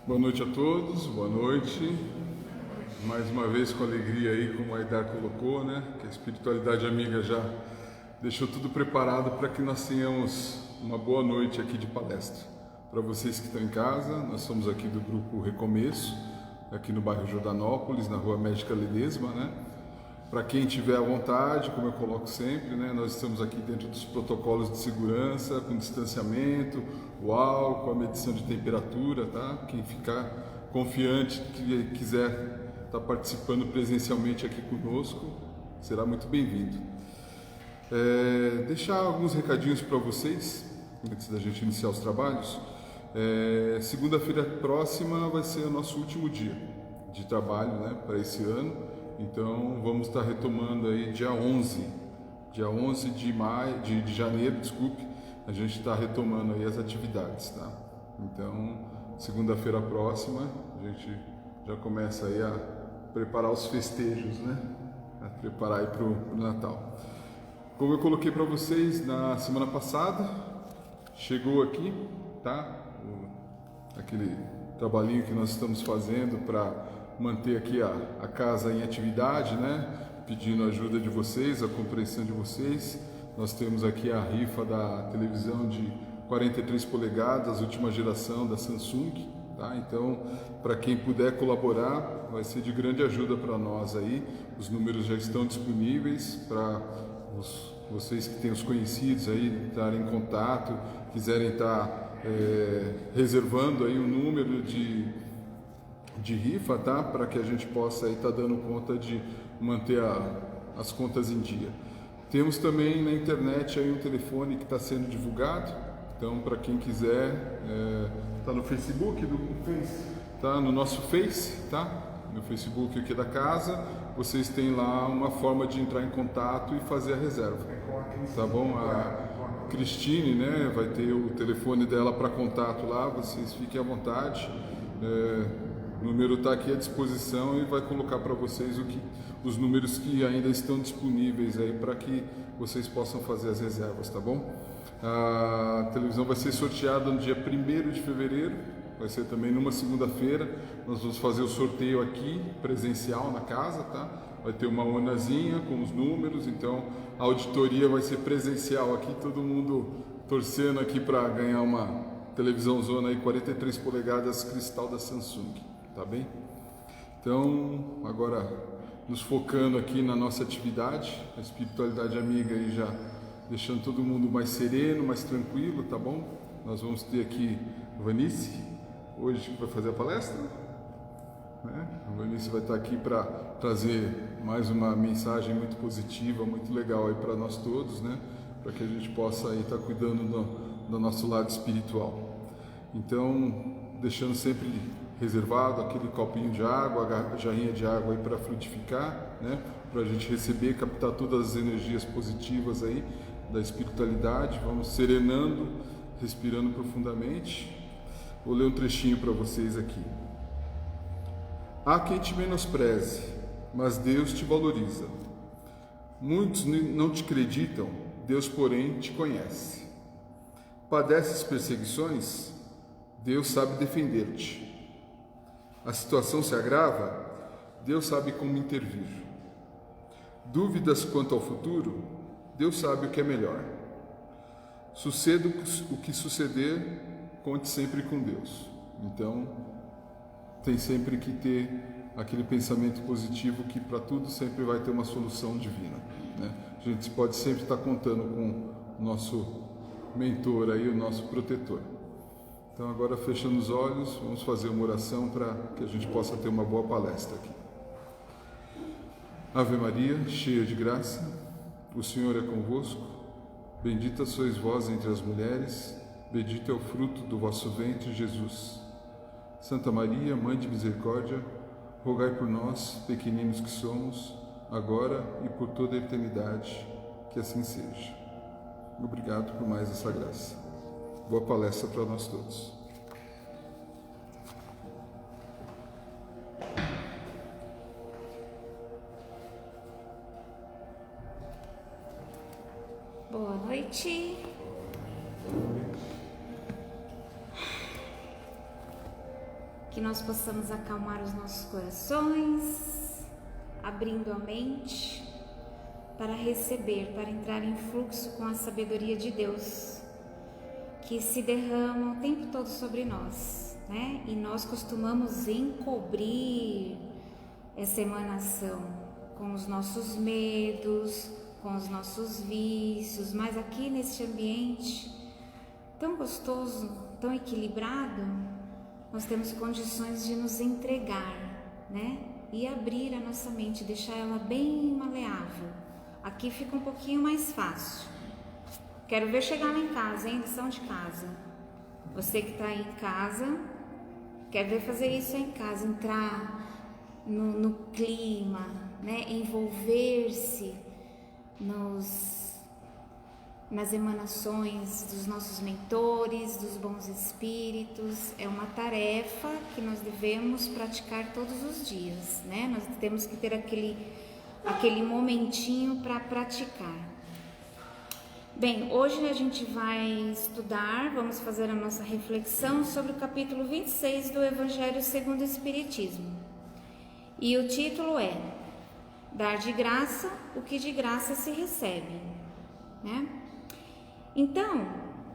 Boa noite a todos, boa noite. Mais uma vez com alegria aí, como a Aidar colocou, né? Que a espiritualidade amiga já deixou tudo preparado para que nós tenhamos uma boa noite aqui de palestra. Para vocês que estão em casa, nós somos aqui do grupo Recomeço, aqui no bairro Jordanópolis, na rua Médica Ledesma, né? Para quem tiver à vontade, como eu coloco sempre, né, nós estamos aqui dentro dos protocolos de segurança, com distanciamento, o álcool, a medição de temperatura, tá? Quem ficar confiante, que quiser estar participando presencialmente aqui conosco, será muito bem-vindo. Deixar alguns recadinhos para vocês, antes da gente iniciar os trabalhos. Segunda-feira próxima vai ser o nosso último dia de trabalho, né, para esse ano. Então vamos estar retomando aí dia 11 de janeiro, desculpe, a gente está retomando aí as atividades, tá? Então, segunda-feira próxima, a gente já começa aí a preparar os festejos, né? A preparar aí para o Natal. Como eu coloquei para vocês na semana passada, chegou aqui, tá? Aquele trabalhinho que nós estamos fazendo para manter aqui a casa em atividade, né? Pedindo a ajuda de vocês, a compreensão de vocês. Nós temos aqui a rifa da televisão de 43 polegadas, última geração da Samsung, tá? Então, para quem puder colaborar, vai ser de grande ajuda para nós aí. Os números já estão disponíveis para vocês que têm os conhecidos aí estarem em contato, quiserem estar reservando aí um número de rifa, tá? Para que a gente possa estar dando conta de manter as contas em dia. Temos também na internet aí um telefone que está sendo divulgado, então para quem quiser, está no Facebook, tá no nosso Face, tá? No Facebook aqui da casa, vocês têm lá uma forma de entrar em contato e fazer a reserva, tá bom? A Cristine, né, vai ter o telefone dela para contato lá, vocês fiquem à vontade. O número está aqui à disposição e vai colocar para vocês os números que ainda estão disponíveis aí para que vocês possam fazer as reservas, tá bom? A televisão vai ser sorteada no dia 1º de fevereiro, vai ser também numa segunda-feira. Nós vamos fazer o sorteio aqui, presencial na casa, tá? Vai ter uma urnazinha com os números, então a auditoria vai ser presencial aqui, todo mundo torcendo aqui para ganhar uma televisão zona aí 43 polegadas cristal da Samsung. Tá bem? Então, agora nos focando aqui na nossa atividade, a espiritualidade amiga aí já deixando todo mundo mais sereno, mais tranquilo, tá bom? Nós vamos ter aqui a Vanice, hoje que vai fazer a palestra, né? A Vanice vai estar aqui para trazer mais uma mensagem muito positiva, muito legal aí para nós todos, né? Para que a gente possa aí estar cuidando do nosso lado espiritual. Então, deixando sempre reservado aquele copinho de água, a jarrinha de água aí para frutificar, né? Para a gente receber, captar todas as energias positivas aí da espiritualidade. Vamos serenando, respirando profundamente. Vou ler um trechinho para vocês aqui. Há quem te menospreze, mas Deus te valoriza. Muitos não te acreditam, Deus, porém, te conhece. Padeces perseguições? Deus sabe defender-te. A situação se agrava? Deus sabe como intervir. Dúvidas quanto ao futuro? Deus sabe o que é melhor. Suceda o que suceder, conte sempre com Deus. Então, tem sempre que ter aquele pensamento positivo que para tudo sempre vai ter uma solução divina, né? A gente pode sempre estar contando com o nosso mentor aí, o nosso protetor. Então agora fechando os olhos, vamos fazer uma oração para que a gente possa ter uma boa palestra aqui. Ave Maria, cheia de graça, o Senhor é convosco, bendita sois vós entre as mulheres, bendito é o fruto do vosso ventre, Jesus. Santa Maria, Mãe de Misericórdia, rogai por nós, pequeninos que somos, agora e por toda a eternidade, que assim seja. Obrigado por mais essa graça. Boa palestra para nós todos. Boa noite. que nós possamos acalmar os nossos corações, abrindo a mente para receber, para entrar em fluxo com a sabedoria de Deus, que se derrama o tempo todo sobre nós, né? E nós costumamos encobrir essa emanação com os nossos medos, com os nossos vícios, mas aqui nesse ambiente tão gostoso, tão equilibrado, nós temos condições de nos entregar, né? E abrir a nossa mente, deixar ela bem maleável. Aqui fica um pouquinho mais fácil. Quero ver chegar lá em casa, hein? Lição de casa. Você que está aí em casa, quer ver fazer isso aí em casa, entrar no clima, né? Envolver-se nas emanações dos nossos mentores, dos bons espíritos. É uma tarefa que nós devemos praticar todos os dias, né? Nós temos que ter aquele momentinho para praticar. Bem, hoje a gente vai estudar, vamos fazer a nossa reflexão sobre o capítulo 26 do Evangelho segundo o Espiritismo. E o título é Dar de graça o que de graça se recebe, né? Então,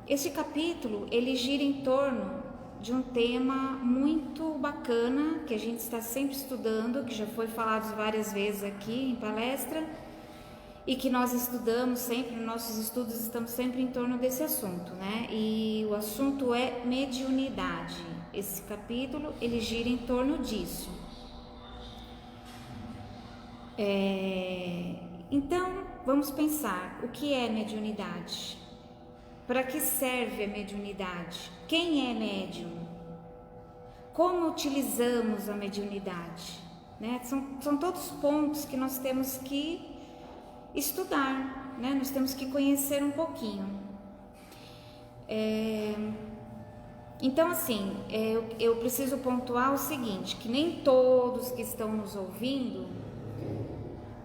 esse capítulo, ele gira em torno de um tema muito bacana, que a gente está sempre estudando, que já foi falado várias vezes aqui em palestra, e que nós estudamos sempre, nos nossos estudos estamos sempre em torno desse assunto, né? E o assunto é mediunidade. Esse capítulo, ele gira em torno disso. Então, vamos pensar, o que é mediunidade? Para que serve a mediunidade? Quem é médium? Como utilizamos a mediunidade? Né? São todos pontos que nós temos que estudar, né? Nós temos que conhecer um pouquinho. Então, assim, eu preciso pontuar o seguinte, que nem todos que estão nos ouvindo,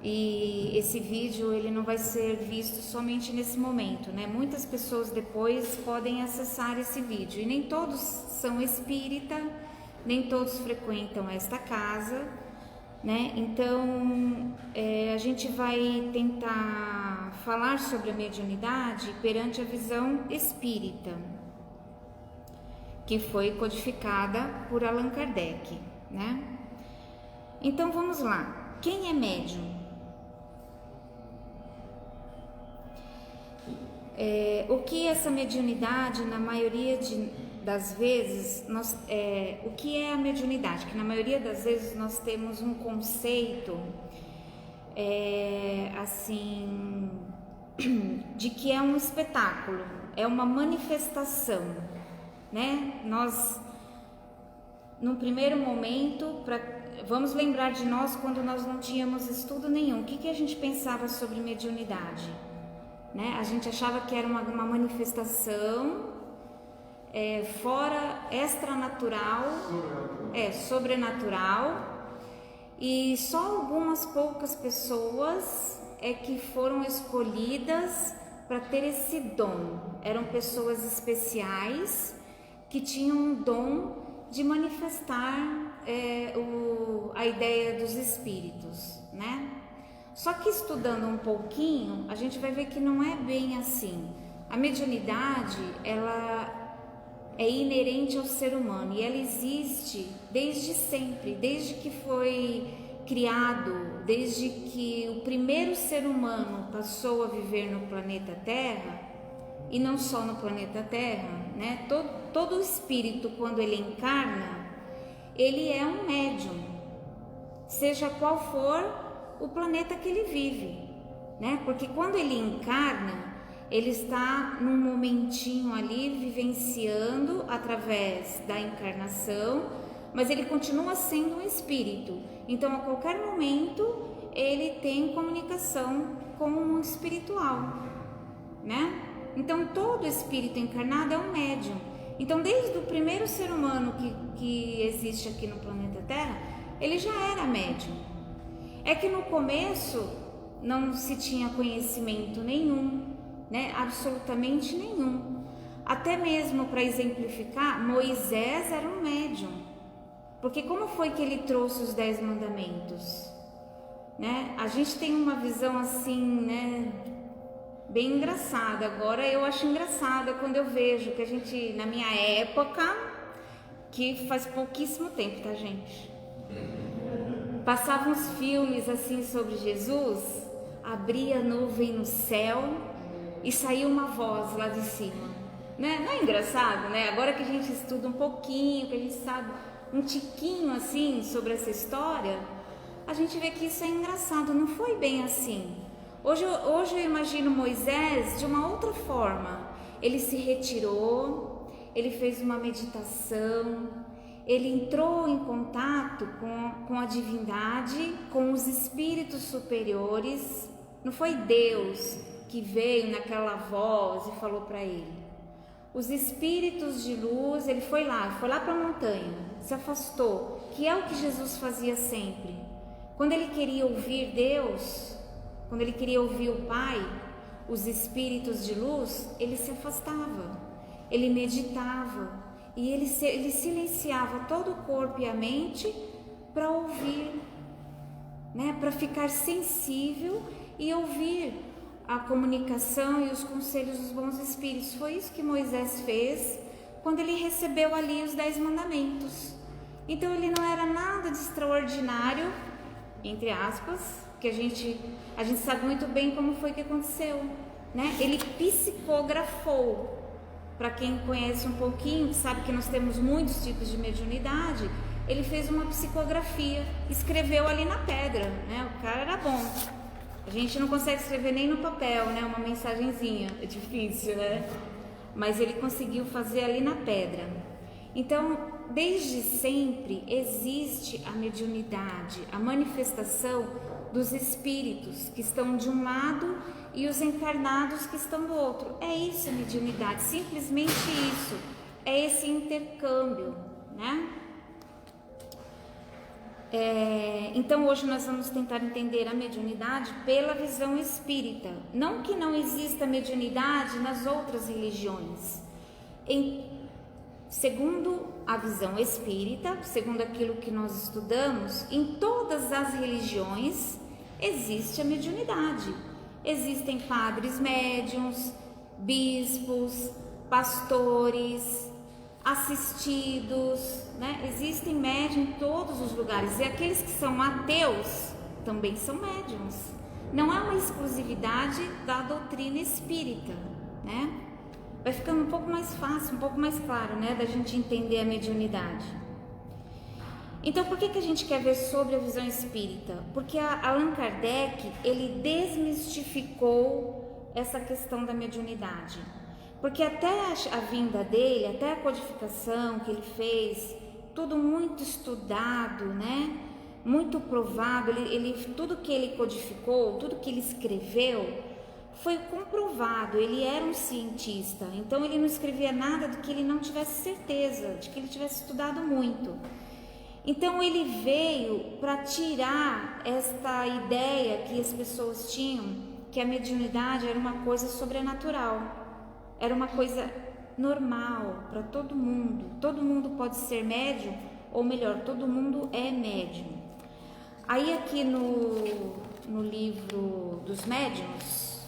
e esse vídeo ele não vai ser visto somente nesse momento, né? Muitas pessoas depois podem acessar esse vídeo, e nem todos são espírita, nem todos frequentam esta casa, né? Então, a gente vai tentar falar sobre a mediunidade perante a visão espírita, que foi codificada por Allan Kardec, né? Então, vamos lá. Quem é médium? O que essa mediunidade, na maioria das vezes, o que é a mediunidade? Que na maioria das vezes nós temos um conceito, assim, de que é um espetáculo, é uma manifestação, né? Nós, no primeiro momento, vamos lembrar de nós quando nós não tínhamos estudo nenhum. O que a gente pensava sobre mediunidade? Né? A gente achava que era uma manifestação extranatural, sobrenatural, e só algumas poucas pessoas que foram escolhidas para ter esse dom. Eram pessoas especiais que tinham um dom de manifestar a ideia dos espíritos, né? Só que estudando um pouquinho, a gente vai ver que não é bem assim. A mediunidade, ela é inerente ao ser humano e ela existe desde sempre, desde que foi criado, desde que o primeiro ser humano passou a viver no planeta Terra, e não só no planeta Terra, né? Todo espírito, quando ele encarna, ele é um médium, seja qual for o planeta que ele vive, né? Porque quando ele encarna, ele está num momentinho ali vivenciando através da encarnação, mas ele continua sendo um espírito. Então, a qualquer momento, ele tem comunicação com o espiritual, né? Então, todo espírito encarnado é um médium. Então, desde o primeiro ser humano que existe aqui no planeta Terra, ele já era médium. É que no começo não se tinha conhecimento nenhum, né? Absolutamente nenhum. Até mesmo para exemplificar, Moisés era um médium, Porque como foi que ele trouxe os 10 mandamentos? Né? A gente tem uma visão assim, né, bem engraçada. Agora eu acho engraçada quando eu vejo que a gente, na minha época, que faz pouquíssimo tempo, tá, gente? Passavam uns filmes assim sobre Jesus, abria a nuvem no céu e saía uma voz lá de cima, né? Não é engraçado, né? Agora que a gente estuda um pouquinho, que a gente sabe um tiquinho assim sobre essa história, a gente vê que isso é engraçado, não foi bem assim. Hoje eu imagino Moisés de uma outra forma. Ele se retirou, ele fez uma meditação, ele entrou em contato com a divindade, com os espíritos superiores. Não foi Deus que veio naquela voz e falou para ele. Os espíritos de luz, ele foi lá para a montanha, se afastou, que é o que Jesus fazia sempre. Quando ele queria ouvir Deus, quando ele queria ouvir o Pai, os espíritos de luz, ele se afastava, ele meditava e ele silenciava todo o corpo e a mente para ouvir, né? Para ficar sensível e ouvir a comunicação e os conselhos dos bons espíritos. Foi isso que Moisés fez quando ele recebeu ali os 10 mandamentos. Então ele não era nada de extraordinário, entre aspas, que a gente sabe muito bem como foi que aconteceu, né? Ele psicografou. Para quem conhece um pouquinho, sabe que nós temos muitos tipos de mediunidade, ele fez uma psicografia, escreveu ali na pedra, né? O cara era bom. A gente não consegue escrever nem no papel, né? Uma mensagenzinha, é difícil, né? Mas ele conseguiu fazer ali na pedra. Então, desde sempre existe a mediunidade, a manifestação dos espíritos que estão de um lado e os encarnados que estão do outro. É isso a mediunidade, simplesmente isso. É esse intercâmbio, né? Então hoje nós vamos tentar entender a mediunidade pela visão espírita. Não que não exista mediunidade nas outras religiões. Segundo a visão espírita, segundo aquilo que nós estudamos, em todas as religiões existe a mediunidade. Existem padres médiuns, bispos, pastores, assistidos, né? Existem médiuns em todos os lugares. E aqueles que são ateus também são médiuns. Não há uma exclusividade da doutrina espírita, né? Vai ficando um pouco mais fácil, um pouco mais claro, né, da gente entender a mediunidade. Então, por que a gente quer ver sobre a visão espírita? Porque Allan Kardec, ele desmistificou essa questão da mediunidade. Porque até a vinda dele, até a codificação que ele fez, tudo muito estudado, né? Muito provado, tudo que ele codificou, tudo que ele escreveu, foi comprovado. Ele era um cientista, então ele não escrevia nada do que ele não tivesse certeza, de que ele tivesse estudado muito. Então ele veio para tirar esta ideia que as pessoas tinham, que a mediunidade era uma coisa sobrenatural, era uma coisa normal para todo mundo pode ser médium, ou melhor, todo mundo é médium. Aí aqui no livro dos médiuns,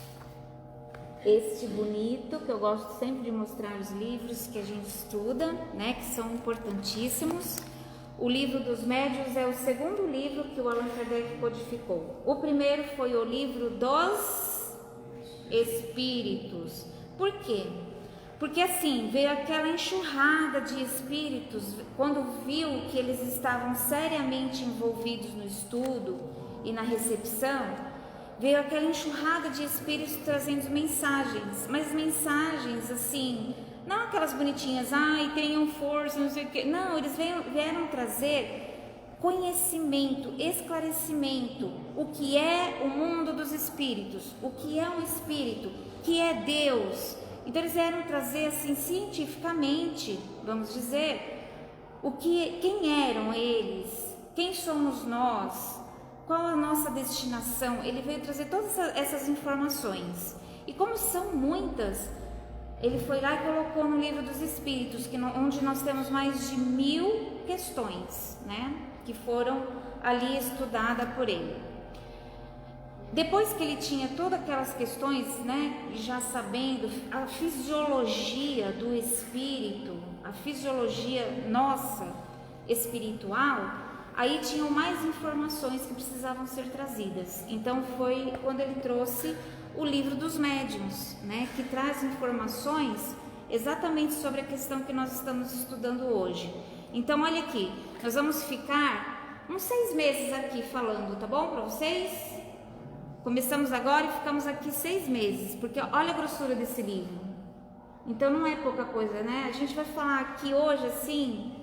este bonito, que eu gosto sempre de mostrar os livros que a gente estuda, né, que são importantíssimos. O livro dos médiuns é o segundo livro que o Allan Kardec codificou. O primeiro foi o livro dos espíritos. Por quê? Porque assim, veio aquela enxurrada de espíritos, quando viu que eles estavam seriamente envolvidos no estudo e na recepção, veio aquela enxurrada de espíritos trazendo mensagens, mas mensagens assim, não aquelas bonitinhas, ai, tenham força, não sei o quê. Não, eles vieram trazer conhecimento, esclarecimento, o que é o mundo dos espíritos, o que é um espírito, o que é Deus. Então eles vieram trazer assim cientificamente, vamos dizer, quem eram eles, quem somos nós, qual a nossa destinação. Ele veio trazer todas essas informações. E como são muitas, ele foi lá e colocou no Livro dos Espíritos, onde nós temos mais de 1000 questões, né, que foram ali estudadas por ele. Depois que ele tinha todas aquelas questões, né, já sabendo a fisiologia do espírito, a fisiologia nossa espiritual, aí tinham mais informações que precisavam ser trazidas. Então foi quando ele trouxe o Livro dos Médiuns, né, que traz informações exatamente sobre a questão que nós estamos estudando hoje. Então olha aqui, nós vamos ficar uns 6 meses aqui falando, tá bom para vocês? Começamos agora e ficamos aqui 6 meses, porque olha a grossura desse livro. Então não é pouca coisa, né? A gente vai falar aqui hoje, assim,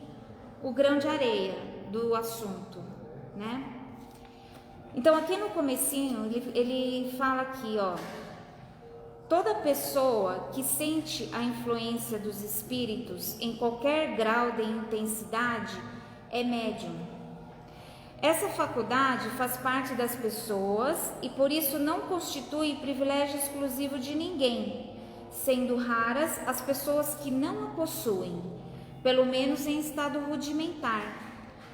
o grão de areia do assunto, né? Então aqui no comecinho, ele fala aqui, ó. Toda pessoa que sente a influência dos espíritos em qualquer grau de intensidade é médium. Essa faculdade faz parte das pessoas e por isso não constitui privilégio exclusivo de ninguém, sendo raras as pessoas que não a possuem, pelo menos em estado rudimentar.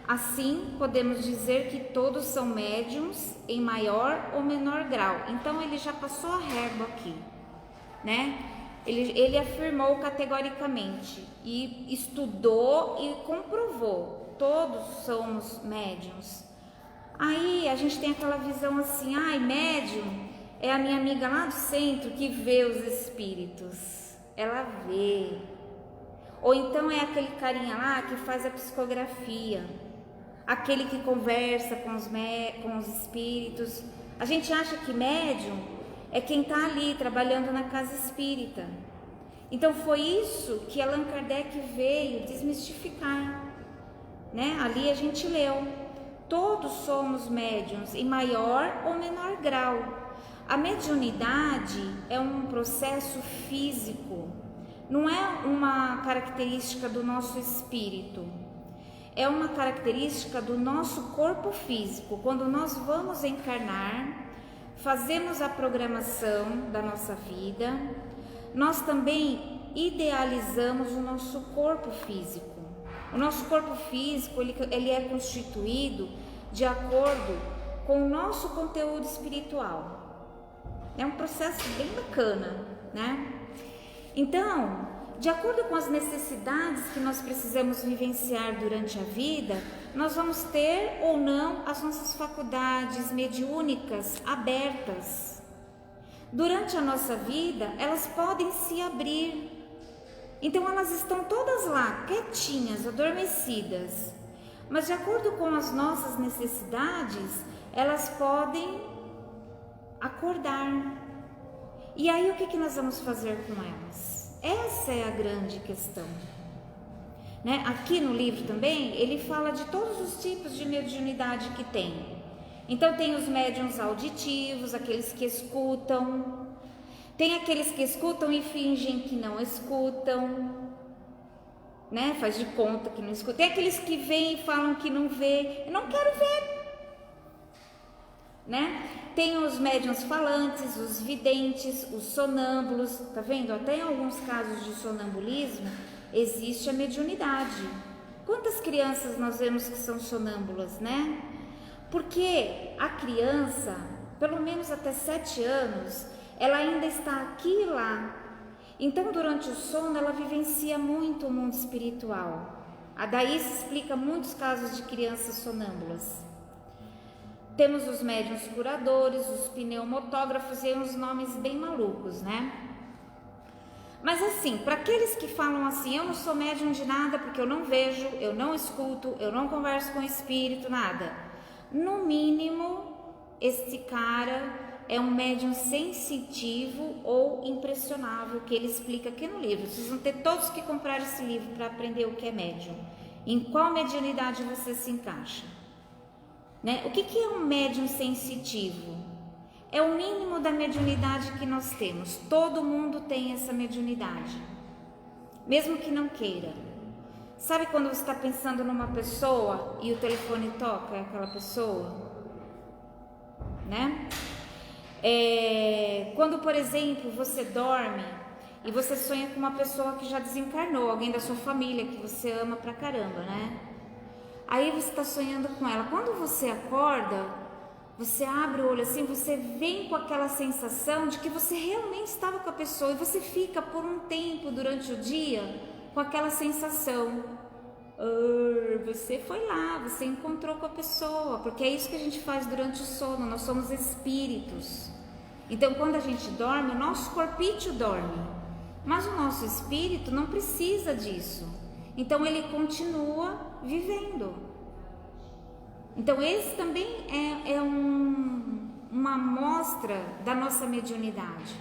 Assim, podemos dizer que todos são médiums em maior ou menor grau. Então, ele já passou a régua aqui, né? Ele afirmou categoricamente e estudou e comprovou. Todos somos médiums. Aí a gente tem aquela visão assim, ai, médium é a minha amiga lá do centro que vê os espíritos. Ela vê. Ou então é aquele carinha lá que faz a psicografia, aquele que conversa com os espíritos. A gente acha que médium é quem está ali trabalhando na casa espírita. Então foi isso que Allan Kardec veio desmistificar, né? Ali a gente leu, todos somos médiuns em maior ou menor grau. A mediunidade é um processo físico, não é uma característica do nosso espírito, é uma característica do nosso corpo físico. Quando nós vamos encarnar, fazemos a programação da nossa vida, nós também idealizamos o nosso corpo físico. O nosso corpo físico, ele é constituído de acordo com o nosso conteúdo espiritual. É um processo bem bacana, né? Então, de acordo com as necessidades que nós precisamos vivenciar durante a vida, nós vamos ter ou não as nossas faculdades mediúnicas abertas. Durante a nossa vida, elas podem se abrir. Então elas estão todas lá, quietinhas, adormecidas. Mas de acordo com as nossas necessidades, elas podem acordar. E aí o que nós vamos fazer com elas? Essa é a grande questão, né? Aqui no livro também, ele fala de todos os tipos de mediunidade que tem. Então tem os médiuns auditivos, aqueles que escutam. Tem aqueles que escutam e fingem que não escutam, né? Faz de conta que não escuta. Tem aqueles que veem e falam que não vê. Eu não quero ver, né? Tem os médiuns falantes, os videntes, os sonâmbulos. Tá vendo? Até em alguns casos de sonambulismo existe a mediunidade. Quantas crianças nós vemos que são sonâmbulas, né? Porque a criança, pelo menos até 7 anos, ela ainda está aqui e lá. Então, durante o sono, ela vivencia muito o mundo espiritual. Daí se explica muitos casos de crianças sonâmbulas. Temos os médiuns curadores, os pneumotógrafos e uns nomes bem malucos, né? Mas assim, para aqueles que falam assim, eu não sou médium de nada porque eu não vejo, eu não escuto, eu não converso com espírito, nada. No mínimo, este cara é um médium sensitivo ou impressionável, que ele explica aqui no livro. Vocês vão ter todos que comprar esse livro para aprender o que é médium. Em qual mediunidade você se encaixa, né? O que é um médium sensitivo? É o mínimo da mediunidade que nós temos. Todo mundo tem essa mediunidade, mesmo que não queira. Sabe quando você está pensando numa pessoa e o telefone toca, é aquela pessoa, né? Quando, por exemplo, você dorme e você sonha com uma pessoa que já desencarnou, alguém da sua família que você ama pra caramba, né? Aí você está sonhando com ela. Quando você acorda, você abre o olho assim, você vem com aquela sensação de que você realmente estava com a pessoa e você fica por um tempo durante o dia com aquela sensação. Você foi lá, você encontrou com a pessoa, porque é isso que a gente faz durante o sono, nós somos espíritos. Então quando a gente dorme, o nosso corpício dorme, mas o nosso espírito não precisa disso, então ele continua vivendo. Então esse também é uma amostra da nossa mediunidade.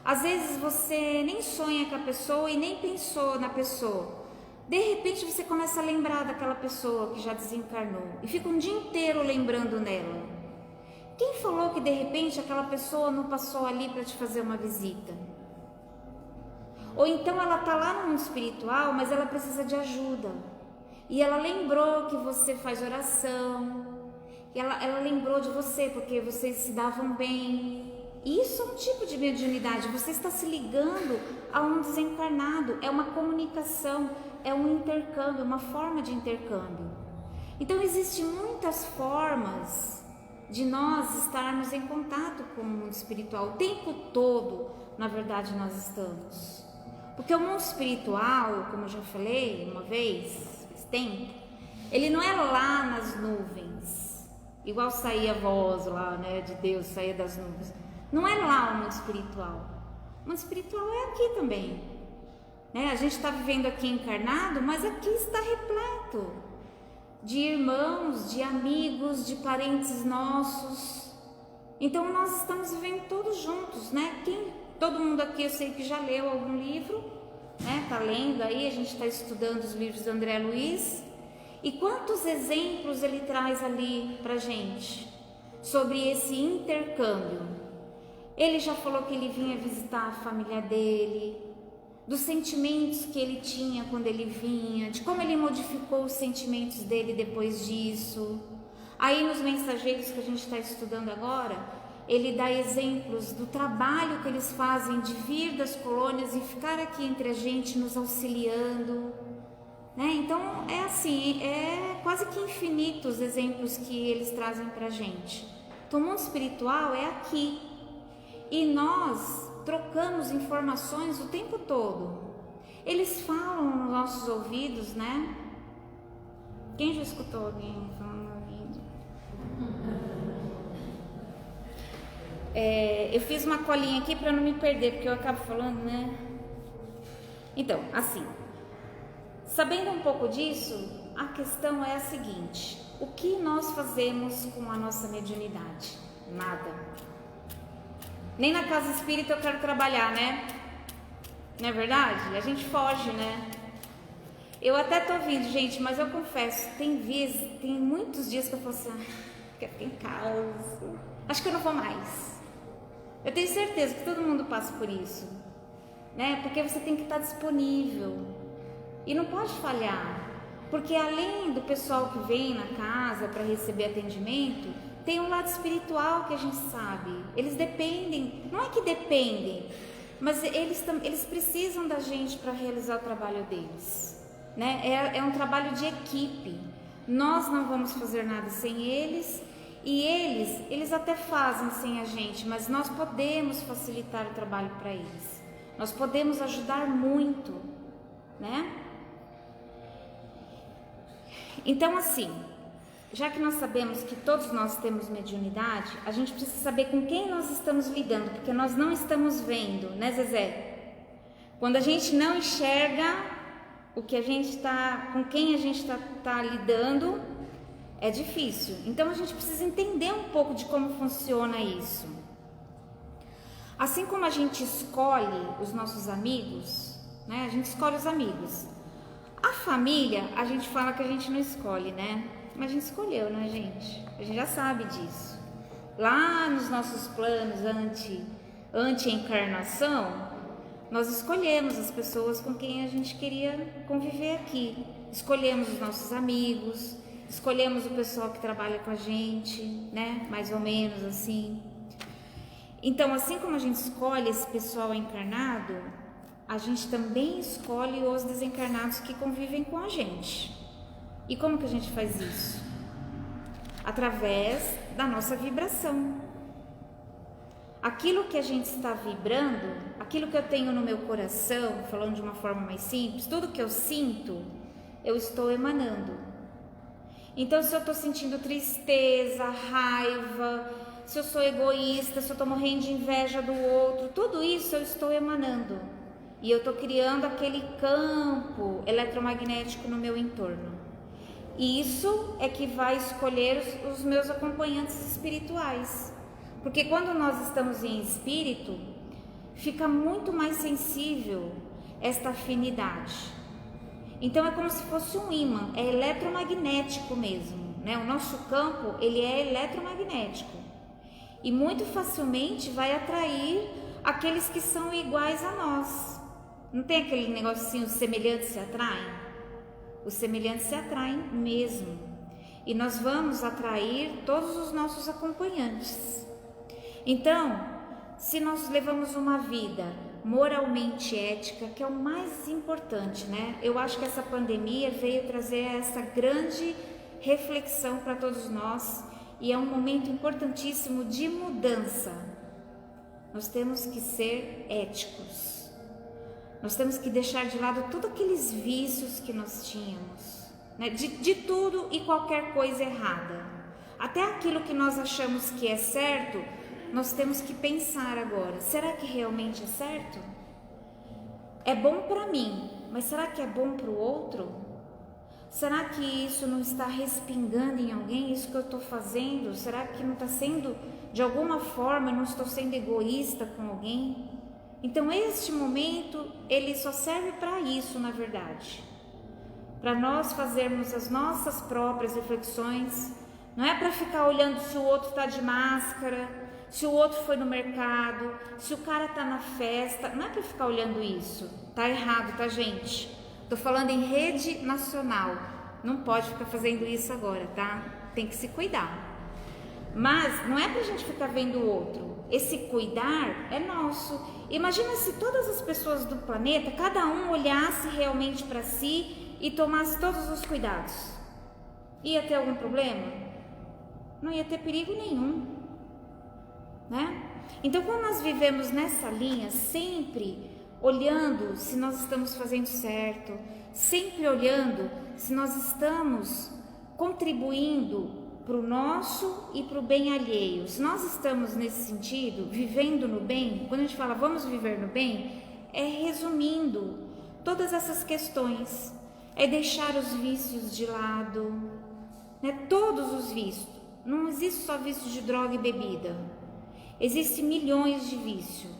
Às vezes você nem sonha com a pessoa e nem pensou na pessoa. De repente você começa a lembrar daquela pessoa que já desencarnou e fica um dia inteiro lembrando nela. Quem falou que de repente aquela pessoa não passou ali para te fazer uma visita? Ou então ela está lá no mundo espiritual, mas ela precisa de ajuda. E ela lembrou que você faz oração, e ela lembrou de você porque vocês se davam bem. Isso é um tipo de mediunidade, você está se ligando a um desencarnado, é uma comunicação, é um intercâmbio, uma forma de intercâmbio. Então existem muitas formas de nós estarmos em contato com o mundo espiritual, o tempo todo, na verdade, nós estamos. Porque o mundo espiritual, como eu já falei uma vez, tempo, ele não é lá nas nuvens, igual saía a voz lá, né, de Deus, saía das nuvens. Não é lá o mundo espiritual. O mundo espiritual é aqui também, né? A gente está vivendo aqui encarnado, mas aqui está repleto de irmãos, de amigos, de parentes nossos. Então nós estamos vivendo todos juntos, né? Todo mundo aqui eu sei que já leu algum livro, né? Tá lendo aí, a gente está estudando os livros do André Luiz, e quantos exemplos ele traz ali pra gente sobre esse intercâmbio. Ele já falou que ele vinha visitar a família dele, dos sentimentos que ele tinha quando ele vinha, de como ele modificou os sentimentos dele depois disso. Aí nos mensageiros que a gente está estudando agora, ele dá exemplos do trabalho que eles fazem de vir das colônias e ficar aqui entre a gente, nos auxiliando, né? Então é assim, é quase que infinito os exemplos que eles trazem pra gente. Então o mundo espiritual é aqui, e nós trocamos informações o tempo todo. Eles falam nos nossos ouvidos, né? Quem já escutou alguém falando no ouvido? Eu fiz uma colinha aqui para não me perder, porque eu acabo falando, né? Então, assim, sabendo um pouco disso, a questão é a seguinte: o que nós fazemos com a nossa mediunidade? Nada. Nem na casa espírita eu quero trabalhar, né? Não é verdade? A gente foge, né? Eu até tô vindo, gente, mas eu confesso, tem muitos dias que eu falo assim, quero ficar em casa, acho que eu não vou mais. Eu tenho certeza que todo mundo passa por isso, né? Porque você tem que estar disponível e não pode falhar, porque além do pessoal que vem na casa para receber atendimento, tem um lado espiritual que a gente sabe. Eles dependem, não é que dependem, mas eles precisam da gente para realizar o trabalho deles, né? É um trabalho de equipe. Nós não vamos fazer nada sem eles, e eles até fazem sem a gente, mas nós podemos facilitar o trabalho para eles. Nós podemos ajudar muito, né? Então, assim, já que nós sabemos que todos nós temos mediunidade, a gente precisa saber com quem nós estamos lidando, porque nós não estamos vendo, né, Zezé? Quando a gente não enxerga o que a gente com quem a gente está lidando, é difícil. Então a gente precisa entender um pouco de como funciona isso. Assim como a gente escolhe os nossos amigos, né? A gente escolhe os amigos. A família, a gente fala que a gente não escolhe, né? Mas a gente escolheu, né, gente? A gente já sabe disso. Lá nos nossos planos anti-encarnação, nós escolhemos as pessoas com quem a gente queria conviver aqui. Escolhemos os nossos amigos, escolhemos o pessoal que trabalha com a gente, né? Mais ou menos assim. Então, assim como a gente escolhe esse pessoal encarnado, a gente também escolhe os desencarnados que convivem com a gente. E como que a gente faz isso? Através da nossa vibração. Aquilo que a gente está vibrando, aquilo que eu tenho no meu coração, falando de uma forma mais simples, tudo que eu sinto, eu estou emanando. Então, se eu estou sentindo tristeza, raiva, se eu sou egoísta, se eu estou morrendo de inveja do outro, tudo isso eu estou emanando. E eu estou criando aquele campo eletromagnético no meu entorno. E isso é que vai escolher os meus acompanhantes espirituais. Porque quando nós estamos em espírito, fica muito mais sensível esta afinidade. Então é como se fosse um ímã, é eletromagnético mesmo, né? O nosso campo, ele é eletromagnético. E muito facilmente vai atrair aqueles que são iguais a nós. Não tem aquele negocinho, os semelhantes se atraem? Os semelhantes se atraem mesmo. E nós vamos atrair todos os nossos acompanhantes. Então, se nós levamos uma vida moralmente ética, que é o mais importante, né? Eu acho que essa pandemia veio trazer essa grande reflexão para todos nós e é um momento importantíssimo de mudança. Nós temos que ser éticos. Nós temos que deixar de lado todos aqueles vícios que nós tínhamos, né? De tudo e qualquer coisa errada. Até aquilo que nós achamos que é certo, nós temos que pensar agora, será que realmente é certo? É bom para mim, mas será que é bom para o outro? Será que isso não está respingando em alguém, isso que eu estou fazendo? Será que não está sendo, de alguma forma, eu não estou sendo egoísta com alguém? Então este momento, ele só serve para isso, na verdade. Para nós fazermos as nossas próprias reflexões, não é para ficar olhando se o outro está de máscara, se o outro foi no mercado, se o cara tá na festa, não é para ficar olhando isso. Tá errado, tá, gente? Tô falando em rede nacional. Não pode ficar fazendo isso agora, tá? Tem que se cuidar. Mas não é pra gente ficar vendo o outro. Esse cuidar é nosso. Imagina se todas as pessoas do planeta, cada um olhasse realmente para si e tomasse todos os cuidados. Ia ter algum problema? Não ia ter perigo nenhum. Né? Então, quando nós vivemos nessa linha, sempre olhando se nós estamos fazendo certo, sempre olhando se nós estamos contribuindo para o nosso e para o bem alheio, se nós estamos nesse sentido, vivendo no bem. Quando a gente fala vamos viver no bem, é resumindo todas essas questões, é deixar os vícios de lado, né? Todos os vícios, não existe só vício de droga e bebida. Existem milhões de vícios.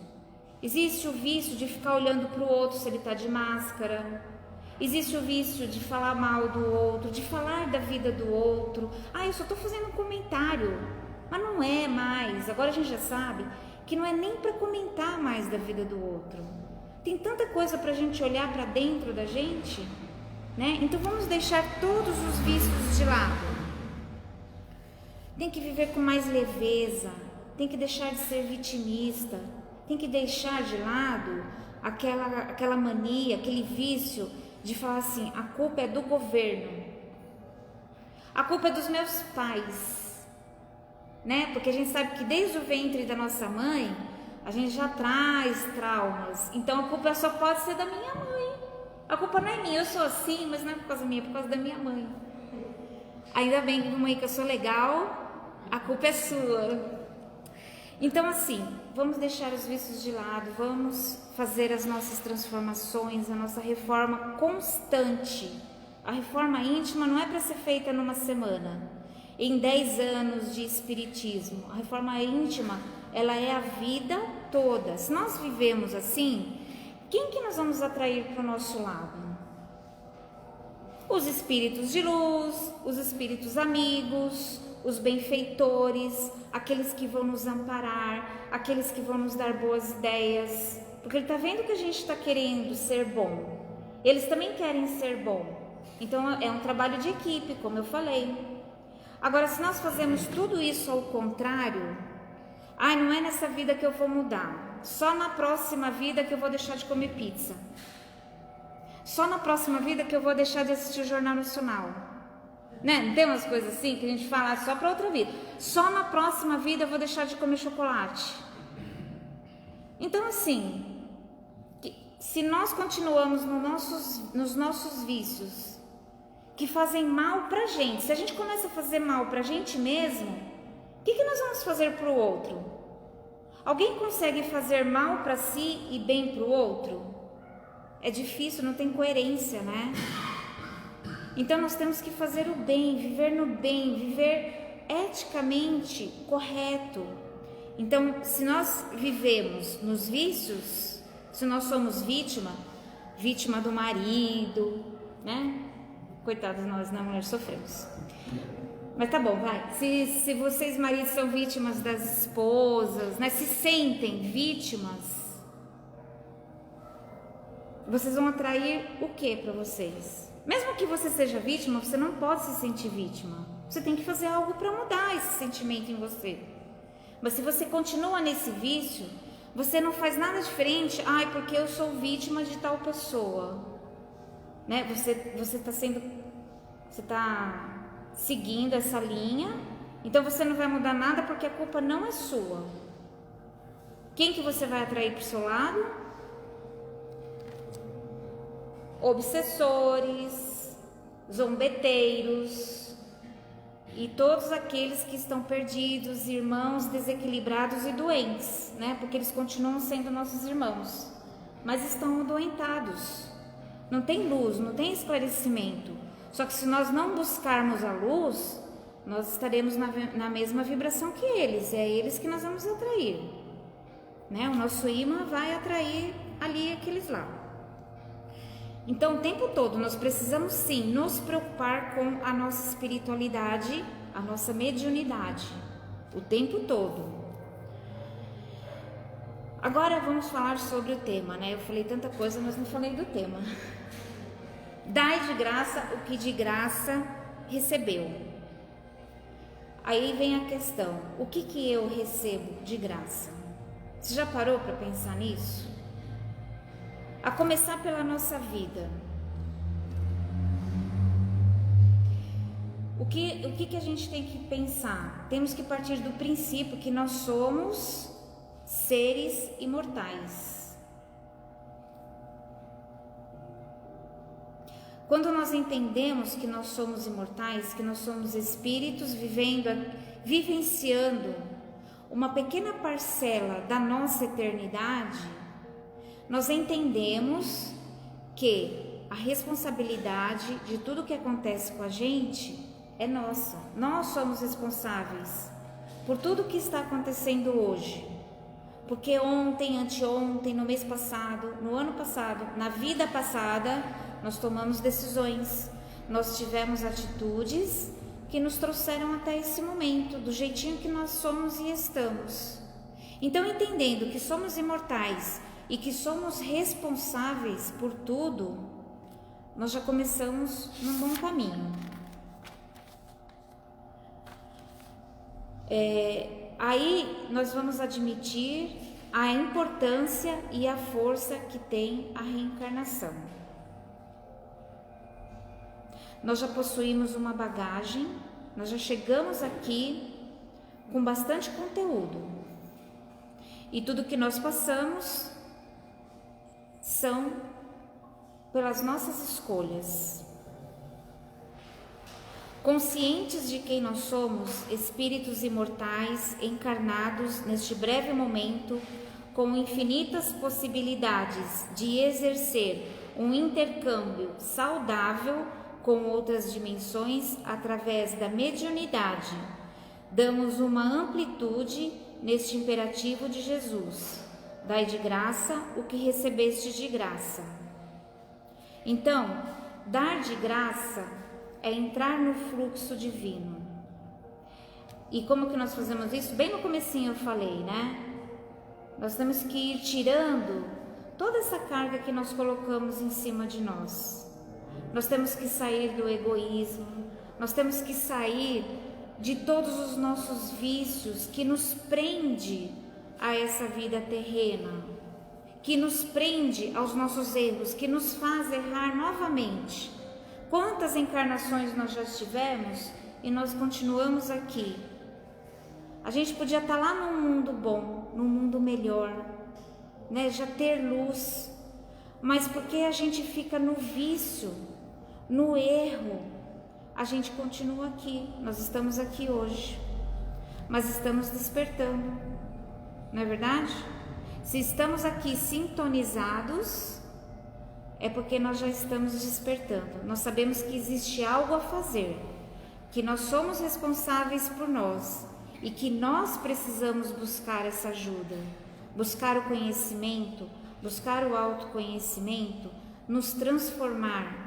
Existe o vício de ficar olhando para o outro se ele está de máscara. Existe o vício de falar mal do outro, de falar da vida do outro. Eu só estou fazendo um comentário. Mas não é mais. Agora a gente já sabe que não é nem para comentar mais da vida do outro. Tem tanta coisa para a gente olhar para dentro da gente, né? Então vamos deixar todos os vícios de lado. Tem que viver com mais leveza. Tem que deixar de ser vitimista, tem que deixar de lado aquela mania, aquele vício de falar assim, a culpa é do governo, a culpa é dos meus pais, né? Porque a gente sabe que desde o ventre da nossa mãe, a gente já traz traumas, então a culpa só pode ser da minha mãe, a culpa não é minha, eu sou assim, mas não é por causa minha, é por causa da minha mãe. Ainda bem, mãe, que eu sou legal, a culpa é sua. Então assim, vamos deixar os vícios de lado, vamos fazer as nossas transformações, a nossa reforma constante. A reforma íntima não é para ser feita numa semana, em 10 anos de espiritismo. A reforma íntima, ela é a vida toda. Se nós vivemos assim, quem que nós vamos atrair para o nosso lado? Os espíritos de luz, os espíritos amigos, os benfeitores, aqueles que vão nos amparar, aqueles que vão nos dar boas ideias, porque ele está vendo que a gente está querendo ser bom, eles também querem ser bom, então é um trabalho de equipe, como eu falei. Agora, se nós fazemos tudo isso ao contrário, Ai, não é nessa vida que eu vou mudar. Só na próxima vida que eu vou deixar de comer pizza. Só na próxima vida que eu vou deixar de assistir o Jornal Nacional. Né? Não tem umas coisas assim que a gente fala só para outra vida. Só na próxima vida eu vou deixar de comer chocolate. Então assim, se nós continuamos nos nossos vícios que fazem mal pra gente, se a gente começa a fazer mal pra gente mesmo, o que nós vamos fazer pro outro? Alguém consegue fazer mal pra si e bem pro outro? É difícil, não tem coerência, né? Então nós temos que fazer o bem, viver no bem, viver eticamente correto. Então, se nós vivemos nos vícios, se nós somos vítima do marido, né? Coitados nós, né, mulher, sofremos. Mas tá bom, vai. Se vocês maridos são vítimas das esposas, né? Se sentem vítimas, vocês vão atrair o que para vocês? Mesmo que você seja vítima, você não pode se sentir vítima. Você tem que fazer algo para mudar esse sentimento em você. Mas se você continua nesse vício, você não faz nada diferente. Ai, porque eu sou vítima de tal pessoa, né? Você está seguindo essa linha. Então você não vai mudar nada porque a culpa não é sua. Quem que você vai atrair para o seu lado? Obsessores, zombeteiros e todos aqueles que estão perdidos, irmãos desequilibrados e doentes, né? Porque eles continuam sendo nossos irmãos, mas estão adoentados. Não tem luz, não tem esclarecimento. Só que se nós não buscarmos a luz, nós estaremos na mesma vibração que eles. É eles que nós vamos atrair, né? O nosso imã vai atrair ali aqueles lá. Então, o tempo todo, nós precisamos sim nos preocupar com a nossa espiritualidade, a nossa mediunidade, o tempo todo. Agora vamos falar sobre o tema, né? Eu falei tanta coisa, mas não falei do tema. Dai de graça o que de graça recebeu. Aí vem a questão, o que eu recebo de graça? Você já parou para pensar nisso? A começar pela nossa vida. O que a gente tem que pensar? Temos que partir do princípio que nós somos seres imortais. Quando nós entendemos que nós somos imortais, que nós somos espíritos vivenciando uma pequena parcela da nossa eternidade, nós entendemos que a responsabilidade de tudo que acontece com a gente é nossa. Nós somos responsáveis por tudo que está acontecendo hoje. Porque ontem, anteontem, no mês passado, no ano passado, na vida passada, nós tomamos decisões. Nós tivemos atitudes que nos trouxeram até esse momento, do jeitinho que nós somos e estamos. Então, entendendo que somos imortais e que somos responsáveis por tudo, nós já começamos num bom caminho. Aí nós vamos admitir a importância e a força que tem a reencarnação. Nós já possuímos uma bagagem, nós já chegamos aqui com bastante conteúdo. E tudo que nós passamos são pelas nossas escolhas. Conscientes de quem nós somos, espíritos imortais encarnados neste breve momento, com infinitas possibilidades de exercer um intercâmbio saudável com outras dimensões através da mediunidade, damos uma amplitude neste imperativo de Jesus: dai de graça o que recebeste de graça. Então, dar de graça é entrar no fluxo divino. E como que nós fazemos isso? Bem no comecinho eu falei, né? Nós temos que ir tirando toda essa carga que nós colocamos em cima de nós. Nós temos que sair do egoísmo, nós temos que sair de todos os nossos vícios que nos prende a essa vida terrena, que nos prende aos nossos erros, que nos faz errar novamente. Quantas encarnações nós já tivemos e nós continuamos aqui? A gente podia estar lá num mundo bom, num mundo melhor, né? Já ter luz, mas porque a gente fica no vício, no erro, a gente continua aqui. Nós estamos aqui hoje, mas estamos despertando, não é verdade? Se estamos aqui sintonizados, é porque nós já estamos despertando. Nós sabemos que existe algo a fazer, que nós somos responsáveis por nós e que nós precisamos buscar essa ajuda, buscar o conhecimento, buscar o autoconhecimento, nos transformar,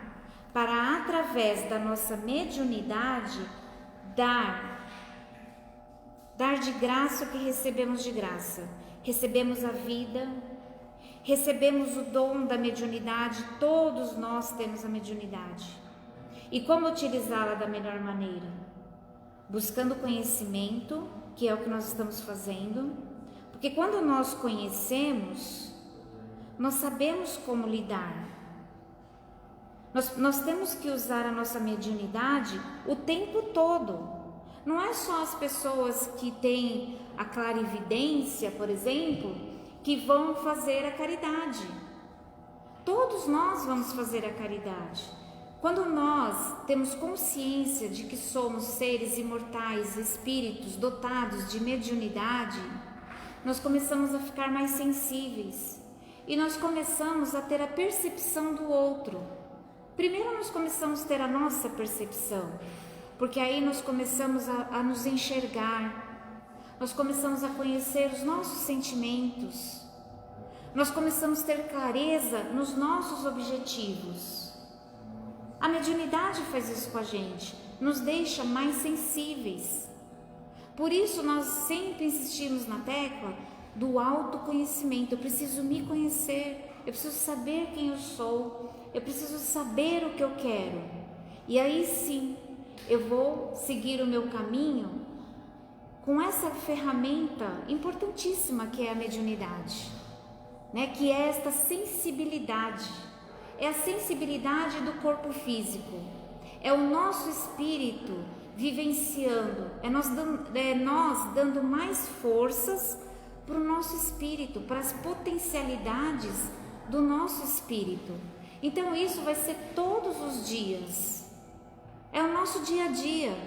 para através da nossa mediunidade dar de graça o que recebemos de graça. Recebemos a vida, recebemos o dom da mediunidade, todos nós temos a mediunidade. E como utilizá-la da melhor maneira? Buscando conhecimento, que é o que nós estamos fazendo, porque quando nós conhecemos, nós sabemos como lidar. Nós temos que usar a nossa mediunidade o tempo todo. Não é só as pessoas que têm a clarividência, por exemplo, que vão fazer a caridade. Todos nós vamos fazer a caridade. Quando nós temos consciência de que somos seres imortais, espíritos dotados de mediunidade, nós começamos a ficar mais sensíveis e nós começamos a ter a percepção do outro. Primeiro nós começamos a ter a nossa percepção, porque aí nós começamos a nos enxergar, nós começamos a conhecer os nossos sentimentos, nós começamos a ter clareza nos nossos objetivos. A mediunidade faz isso com a gente, nos deixa mais sensíveis. Por isso nós sempre insistimos na tecla do autoconhecimento. Eu preciso me conhecer, eu preciso saber quem eu sou, eu preciso saber o que eu quero. E aí sim, eu vou seguir o meu caminho com essa ferramenta importantíssima que é a mediunidade, né? Que é esta sensibilidade, é a sensibilidade do corpo físico, é o nosso espírito vivenciando, é nós dando mais forças para o nosso espírito, para as potencialidades do nosso espírito. Então isso vai ser todos os dias, é o nosso dia a dia,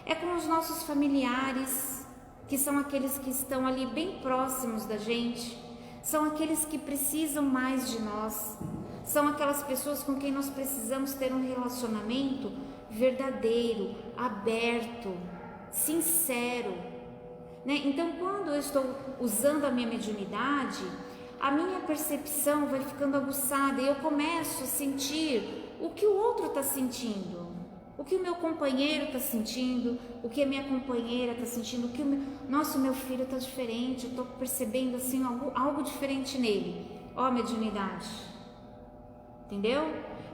é com os nossos familiares, que são aqueles que estão ali bem próximos da gente, são aqueles que precisam mais de nós, são aquelas pessoas com quem nós precisamos ter um relacionamento verdadeiro, aberto, sincero, né? Então quando eu estou usando a minha mediunidade, a minha percepção vai ficando aguçada e eu começo a sentir o que o outro está sentindo, o que o meu companheiro está sentindo, o que a minha companheira está sentindo, o que nossa, o meu filho está diferente, eu estou percebendo assim algo diferente nele. Ó, a mediunidade, entendeu?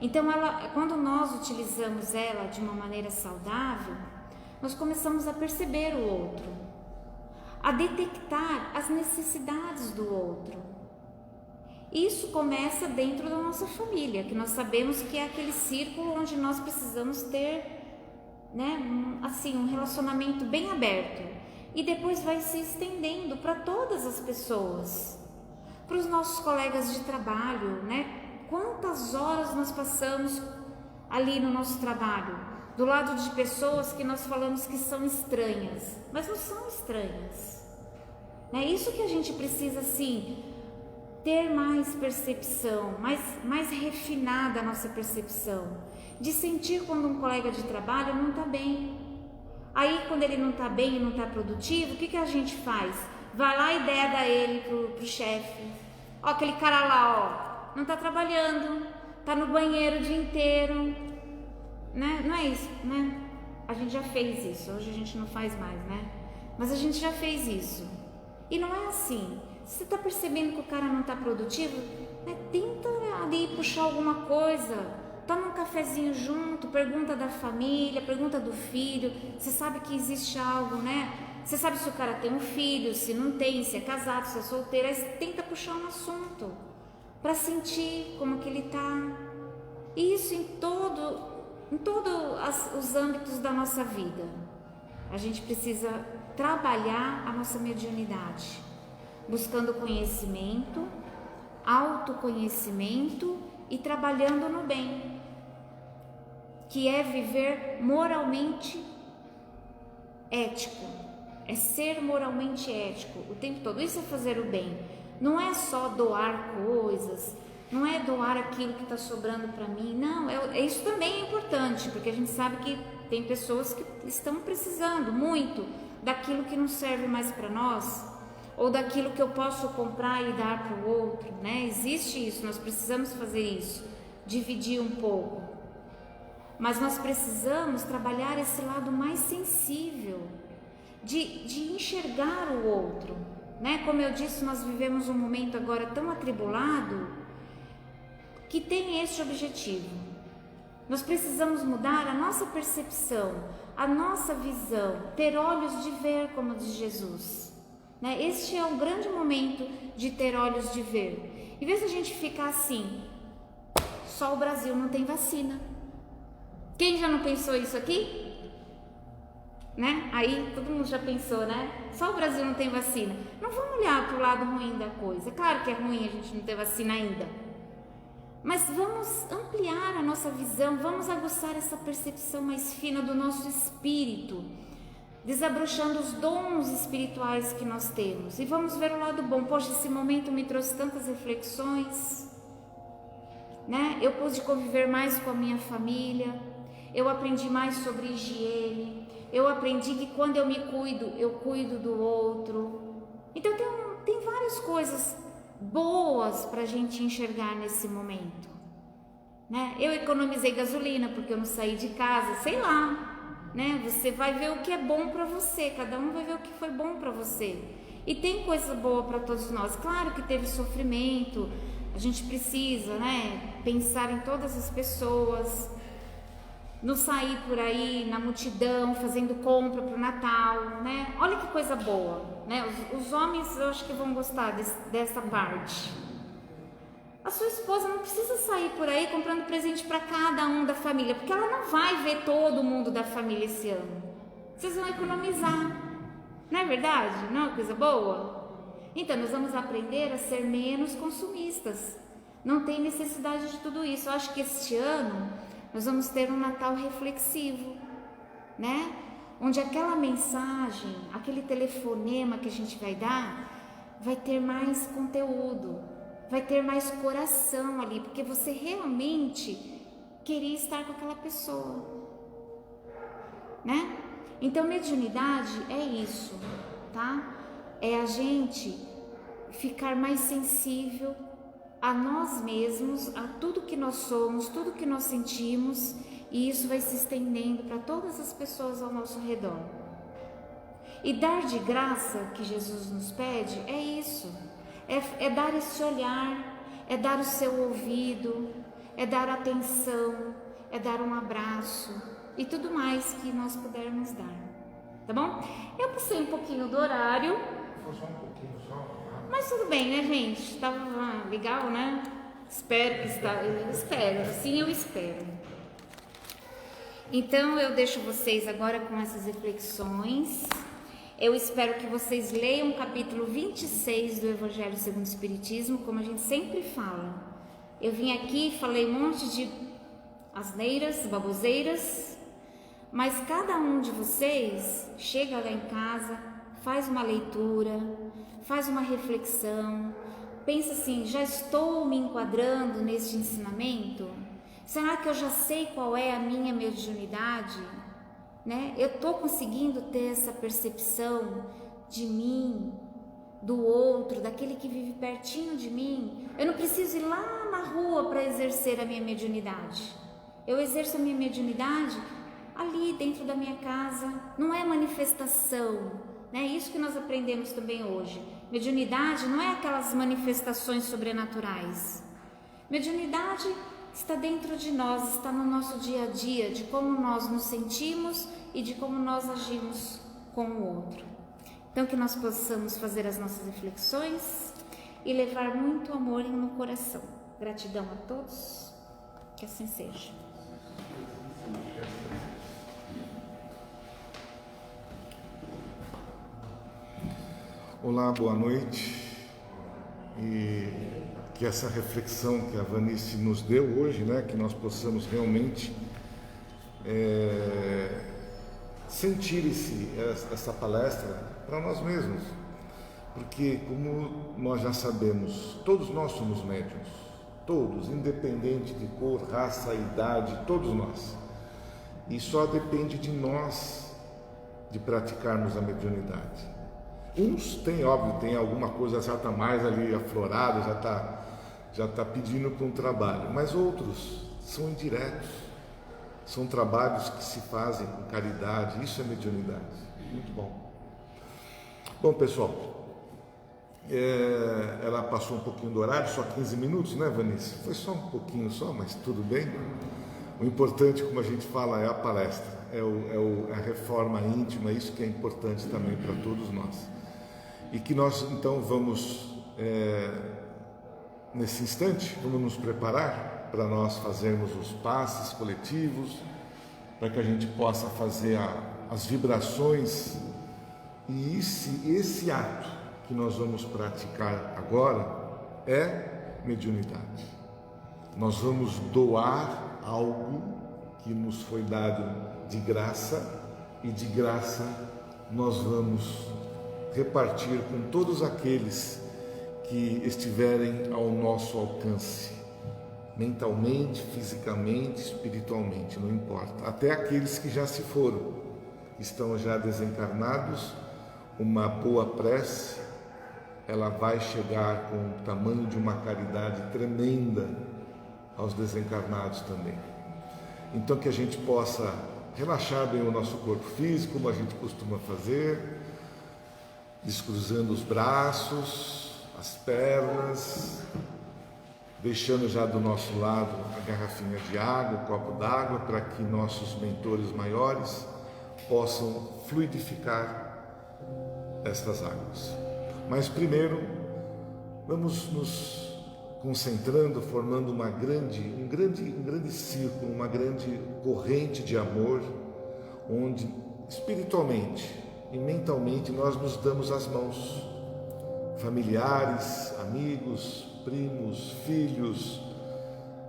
Então quando nós utilizamos ela de uma maneira saudável, nós começamos a perceber o outro, a detectar as necessidades do outro. Isso começa dentro da nossa família, que nós sabemos que é aquele círculo onde nós precisamos ter, né, um relacionamento bem aberto. E depois vai se estendendo para todas as pessoas, para os nossos colegas de trabalho, né? Quantas horas nós passamos ali no nosso trabalho, do lado de pessoas que nós falamos que são estranhas, mas não são estranhas. É isso que a gente precisa, assim, ter mais percepção, mais refinada a nossa percepção, de sentir quando um colega de trabalho não está bem. Aí quando ele não está bem e não está produtivo, o que a gente faz? Vai lá e deda ele pro chefe. Ó, aquele cara lá, ó, não está trabalhando, está no banheiro o dia inteiro, né? Não é isso, né? A gente já fez isso, hoje a gente não faz mais, né? Mas a gente já fez isso. E não é assim. Se você está percebendo que o cara não está produtivo, né, tenta ali puxar alguma coisa, toma um cafezinho junto, pergunta da família, pergunta do filho. Você sabe que existe algo, né? Você sabe se o cara tem um filho, se não tem, se é casado, se é solteiro. Aí você tenta puxar um assunto para sentir como que ele tá. E isso em todos os âmbitos da nossa vida. A gente precisa trabalhar a nossa mediunidade, buscando conhecimento, autoconhecimento e trabalhando no bem, que é viver moralmente ético, é ser moralmente ético o tempo todo. Isso é fazer o bem, não é só doar coisas, não é doar aquilo que está sobrando para mim, não, isso também é importante, porque a gente sabe que tem pessoas que estão precisando muito daquilo que não serve mais para nós, ou daquilo que eu posso comprar e dar para o outro, né? Existe isso, nós precisamos fazer isso, dividir um pouco, mas nós precisamos trabalhar esse lado mais sensível, de enxergar o outro, né? Como eu disse, nós vivemos um momento agora tão atribulado, que tem este objetivo. Nós precisamos mudar a nossa percepção, a nossa visão, ter olhos de ver, como diz Jesus. Este é um grande momento de ter olhos de ver. Em vez de a gente ficar assim, só o Brasil não tem vacina. Quem já não pensou isso aqui? Né? Aí todo mundo já pensou, né? Só o Brasil não tem vacina. Não vamos olhar para o lado ruim da coisa. Claro que é ruim a gente não ter vacina ainda. Mas vamos ampliar a nossa visão, vamos aguçar essa percepção mais fina do nosso espírito, desabrochando os dons espirituais que nós temos, e vamos ver o lado bom. Poxa, esse momento me trouxe tantas reflexões, né? Eu pude conviver mais com a minha família, eu aprendi mais sobre higiene, eu aprendi que quando eu me cuido, eu cuido do outro. Então tem várias coisas boas para a gente enxergar nesse momento, né? Eu economizei gasolina porque eu não saí de casa, sei lá. Né? Você vai ver o que é bom para você, cada um vai ver o que foi bom para você, e tem coisa boa para todos nós. Claro que teve sofrimento, a gente precisa, né, pensar em todas as pessoas, não sair por aí na multidão fazendo compra para o Natal, né? Olha que coisa boa, né? Os homens eu acho que vão gostar dessa parte. A sua esposa não precisa sair por aí comprando presente para cada um da família, porque ela não vai ver todo mundo da família esse ano. Vocês vão economizar, não é verdade? Não é uma coisa boa? Então nós vamos aprender a ser menos consumistas. Não tem necessidade de tudo isso. Eu acho que este ano nós vamos ter um Natal reflexivo, né? Onde aquela mensagem, aquele telefonema que a gente vai dar, vai ter mais conteúdo, vai ter mais coração ali, porque você realmente queria estar com aquela pessoa, né? Então mediunidade é isso, tá? É a gente ficar mais sensível a nós mesmos, a tudo que nós somos, tudo que nós sentimos, e isso vai se estendendo para todas as pessoas ao nosso redor. E dar de graça que Jesus nos pede é isso. É dar esse olhar, é dar o seu ouvido, é dar atenção, é dar um abraço e tudo mais que nós pudermos dar, tá bom? Eu passei um pouquinho do horário, Só um pouquinho, só. mas tudo bem, né, gente? Tava legal, né? Espero, assim eu espero. Então eu deixo vocês agora com essas reflexões. Eu espero que vocês leiam o capítulo 26 do Evangelho segundo o Espiritismo, como a gente sempre fala. Eu vim aqui, falei um monte de asneiras, baboseiras, mas cada um de vocês chega lá em casa, faz uma leitura, faz uma reflexão, pensa assim, já estou me enquadrando neste ensinamento? Será que eu já sei qual é a minha mediunidade? Né? Eu estou conseguindo ter essa percepção de mim, do outro, daquele que vive pertinho de mim? Eu não preciso ir lá na rua para exercer a minha mediunidade. Eu exerço a minha mediunidade ali dentro da minha casa, não é manifestação, né? Isso que nós aprendemos também hoje. Mediunidade não é aquelas manifestações sobrenaturais. Mediunidade está dentro de nós, está no nosso dia a dia, de como nós nos sentimos e de como nós agimos com o outro. Então que nós possamos fazer as nossas reflexões e levar muito amor no coração. Gratidão a todos, que assim seja. Olá, boa noite. E que essa reflexão que a Vanice nos deu hoje, né, que nós possamos realmente sentir essa palestra para nós mesmos, porque como nós já sabemos, todos nós somos médiuns, todos, independente de cor, raça, idade, todos nós, e só depende de nós de praticarmos a mediunidade. Uns têm, óbvio, tem alguma coisa já está mais ali aflorada, já está pedindo para um trabalho, mas outros são indiretos, são trabalhos que se fazem com caridade, isso é mediunidade. Muito bom. Bom, pessoal, ela passou um pouquinho do horário, só 15 minutos, né, Vanice? Foi só um pouquinho só, mas tudo bem. O importante, como a gente fala, é a palestra, a reforma íntima, isso que é importante também para todos nós. E que nós, então, vamos, nesse instante, vamos nos preparar para nós fazermos os passes coletivos, para que a gente possa fazer as vibrações. E esse ato que nós vamos praticar agora é mediunidade. Nós vamos doar algo que nos foi dado de graça, e de graça nós vamos repartir com todos aqueles que estiverem ao nosso alcance, mentalmente, fisicamente, espiritualmente, não importa. Até aqueles que já se foram, estão já desencarnados, uma boa prece, ela vai chegar com o tamanho de uma caridade tremenda aos desencarnados também. Então que a gente possa relaxar bem o nosso corpo físico, como a gente costuma fazer, descruzando os braços, as pernas, deixando já do nosso lado a garrafinha de água, o copo d'água, para que nossos mentores maiores possam fluidificar estas águas. Mas primeiro, vamos nos concentrando, formando um grande círculo, uma grande corrente de amor, onde espiritualmente e mentalmente nós nos damos as mãos. Familiares, amigos, primos, filhos,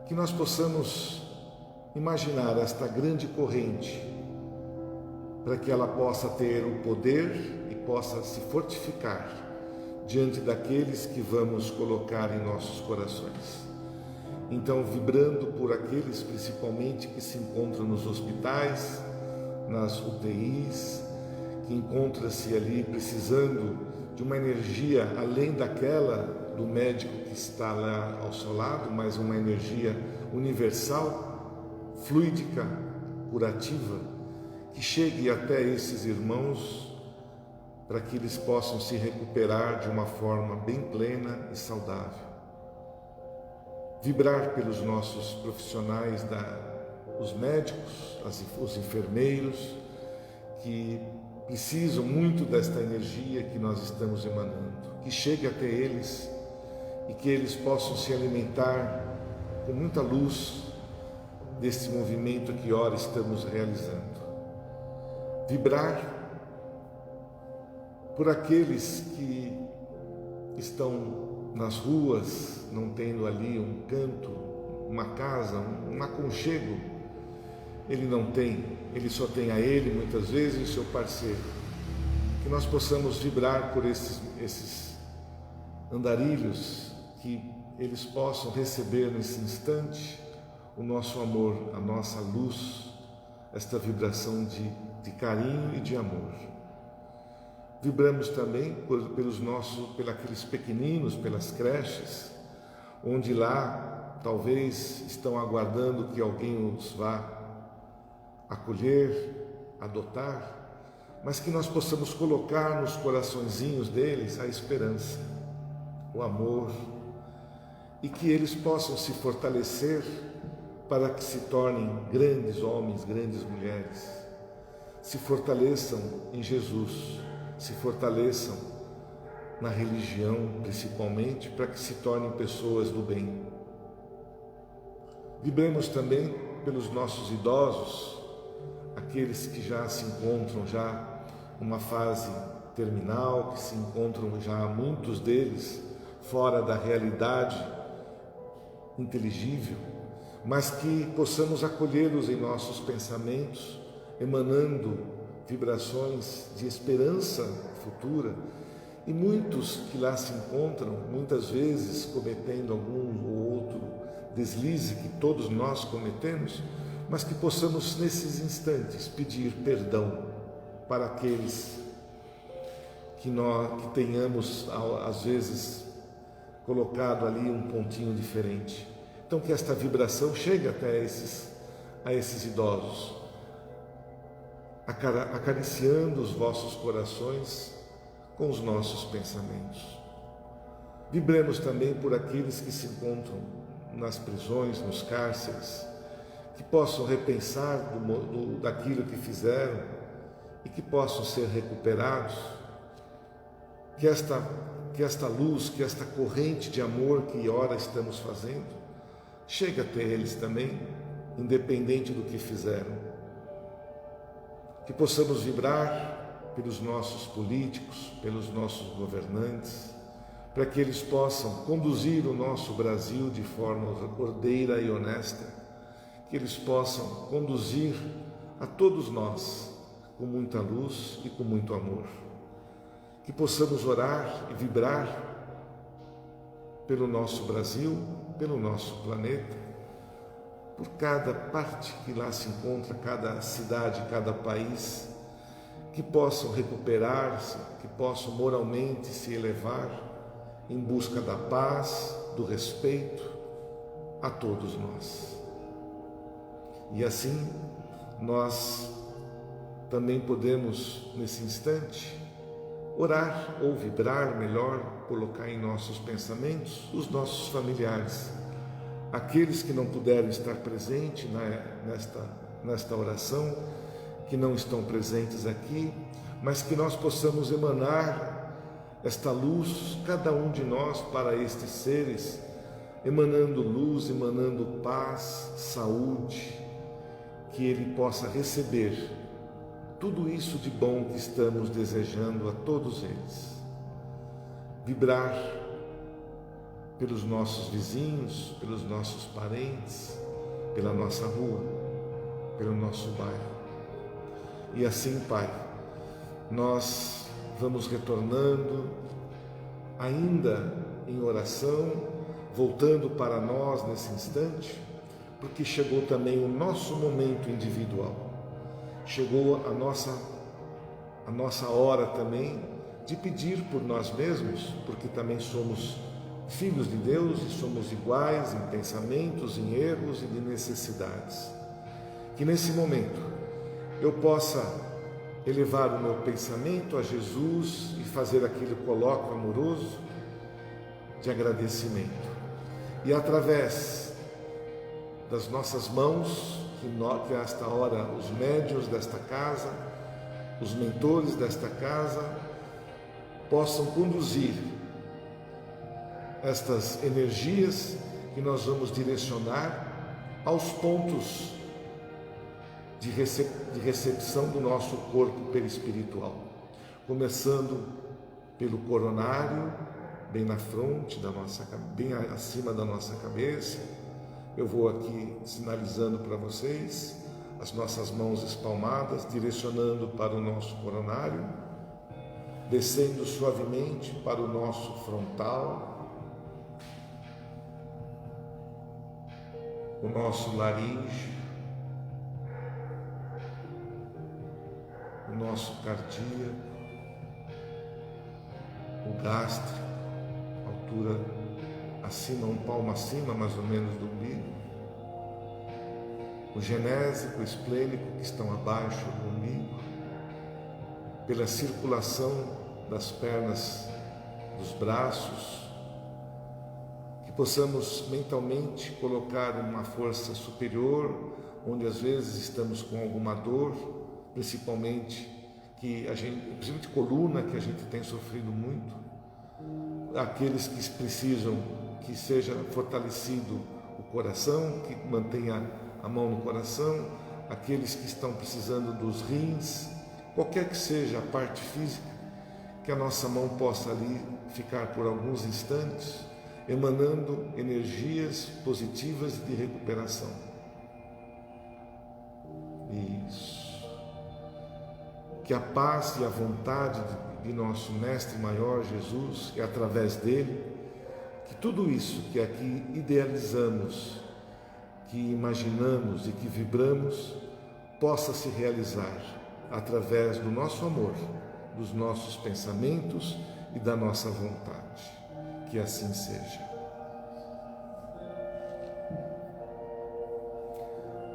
que nós possamos imaginar esta grande corrente, para que ela possa ter o poder e possa se fortificar diante daqueles que vamos colocar em nossos corações. Então, vibrando por aqueles principalmente que se encontram nos hospitais, nas UTIs, que encontra-se ali precisando de uma energia além daquela do médico que está lá ao seu lado, mas uma energia universal, fluídica, curativa, que chegue até esses irmãos para que eles possam se recuperar de uma forma bem plena e saudável. Vibrar pelos nossos profissionais, os médicos, os enfermeiros, que precisam muito desta energia que nós estamos emanando, que chegue até eles e que eles possam se alimentar com muita luz desse movimento que ora estamos realizando. Vibrar por aqueles que estão nas ruas, não tendo ali um canto, uma casa, um aconchego. Ele não tem, ele só tem a ele muitas vezes e o seu parceiro. Que nós possamos vibrar por esses andarilhos, que eles possam receber nesse instante o nosso amor, a nossa luz, esta vibração de carinho e de amor. Vibramos também pelos pequeninos, pelas creches, onde lá talvez estão aguardando que alguém os vá acolher, adotar, mas que nós possamos colocar nos coraçõezinhos deles a esperança, o amor, e que eles possam se fortalecer para que se tornem grandes homens, grandes mulheres, se fortaleçam em Jesus, se fortaleçam na religião, principalmente, para que se tornem pessoas do bem. Vibremos também pelos nossos idosos, aqueles que já se encontram já numa fase terminal, que se encontram já muitos deles fora da realidade inteligível, mas que possamos acolhê-los em nossos pensamentos, emanando vibrações de esperança futura, e muitos que lá se encontram, muitas vezes cometendo algum ou outro deslize que todos nós cometemos, mas que possamos nesses instantes pedir perdão para aqueles que tenhamos às vezes colocado ali um pontinho diferente. Então que esta vibração chegue até a esses idosos, acariciando os vossos corações com os nossos pensamentos. Vibremos também por aqueles que se encontram nas prisões, nos cárceres, que possam repensar daquilo que fizeram e que possam ser recuperados. Que esta luz, que esta corrente de amor que ora estamos fazendo, chegue até eles também, independente do que fizeram. Que possamos vibrar pelos nossos políticos, pelos nossos governantes, para que eles possam conduzir o nosso Brasil de forma ordeira e honesta, que eles possam conduzir a todos nós com muita luz e com muito amor. Que possamos orar e vibrar pelo nosso Brasil, pelo nosso planeta, por cada parte que lá se encontra, cada cidade, cada país, que possam recuperar-se, que possam moralmente se elevar em busca da paz, do respeito a todos nós. E assim nós também podemos, nesse instante, orar ou vibrar melhor, colocar em nossos pensamentos os nossos familiares, aqueles que não puderam estar presentes nesta oração, que não estão presentes aqui, mas que nós possamos emanar esta luz, cada um de nós, para estes seres, emanando luz, emanando paz, saúde, que ele possa receber tudo isso de bom que estamos desejando a todos eles. Vibrar pelos nossos vizinhos, pelos nossos parentes, pela nossa rua, pelo nosso bairro. E assim, Pai, nós vamos retornando, ainda em oração, voltando para nós nesse instante, porque chegou também o nosso momento individual. Chegou a nossa hora também de pedir por nós mesmos, porque também somos filhos de Deus e somos iguais em pensamentos, em erros e de necessidades. Que nesse momento eu possa elevar o meu pensamento a Jesus e fazer aquele colóquio amoroso de agradecimento. E através das nossas mãos, que a esta hora os médiuns desta casa, os mentores desta casa, possam conduzir estas energias que nós vamos direcionar aos pontos de recepção do nosso corpo perispiritual, começando pelo coronário, bem na fronte bem acima da nossa cabeça. Eu vou aqui sinalizando para vocês as nossas mãos espalmadas, direcionando para o nosso coronário, descendo suavemente para o nosso frontal, o nosso laríngeo, o nosso cardíaco, o gástrico, altura acima, um palmo acima mais ou menos do umbigo, o genésico, o esplênico, que estão abaixo do umbigo, pela circulação das pernas, dos braços, que possamos mentalmente colocar uma força superior, onde às vezes estamos com alguma dor, principalmente coluna, que a gente tem sofrido muito, aqueles que precisam que seja fortalecido o coração, que mantenha a mão no coração, aqueles que estão precisando dos rins, qualquer que seja a parte física, que a nossa mão possa ali ficar por alguns instantes, emanando energias positivas de recuperação. Isso. Que a paz e a vontade de nosso Mestre Maior Jesus, e através dele, que tudo isso que aqui idealizamos, que imaginamos e que vibramos, possa se realizar através do nosso amor, dos nossos pensamentos e da nossa vontade. Que assim seja.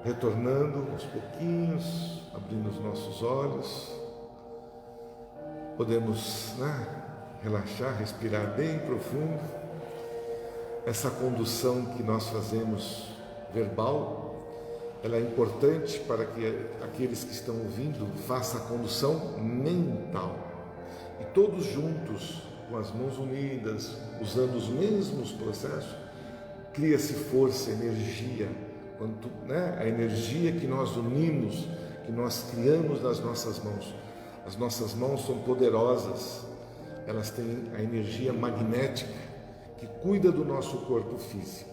Retornando aos pouquinhos, abrindo os nossos olhos, podemos relaxar, respirar bem profundo. Essa condução que nós fazemos verbal, ela é importante para que aqueles que estão ouvindo façam a condução mental. E todos juntos, com as mãos unidas, usando os mesmos processos, cria-se força, energia. A energia que nós unimos, que nós criamos nas nossas mãos. As nossas mãos são poderosas, elas têm a energia magnética que cuida do nosso corpo físico.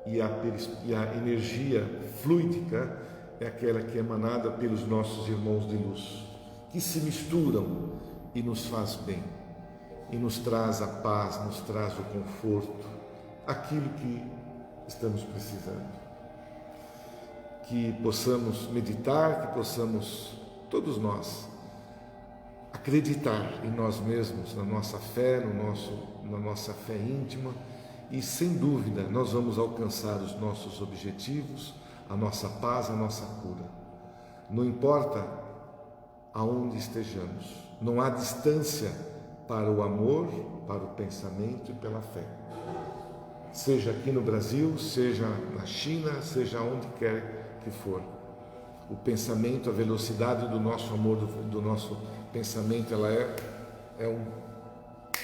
E a energia fluídica é aquela que é emanada pelos nossos irmãos de luz, que se misturam e nos faz bem, e nos traz a paz, nos traz o conforto, aquilo que estamos precisando. Que possamos meditar, que possamos, todos nós, acreditar em nós mesmos, na nossa fé, na nossa fé íntima, e sem dúvida nós vamos alcançar os nossos objetivos, a nossa paz, a nossa cura. Não importa aonde estejamos, não há distância para o amor, para o pensamento e pela fé. Seja aqui no Brasil, seja na China, seja onde quer que for. O pensamento, a velocidade do nosso amor, do nosso pensamento, ela é um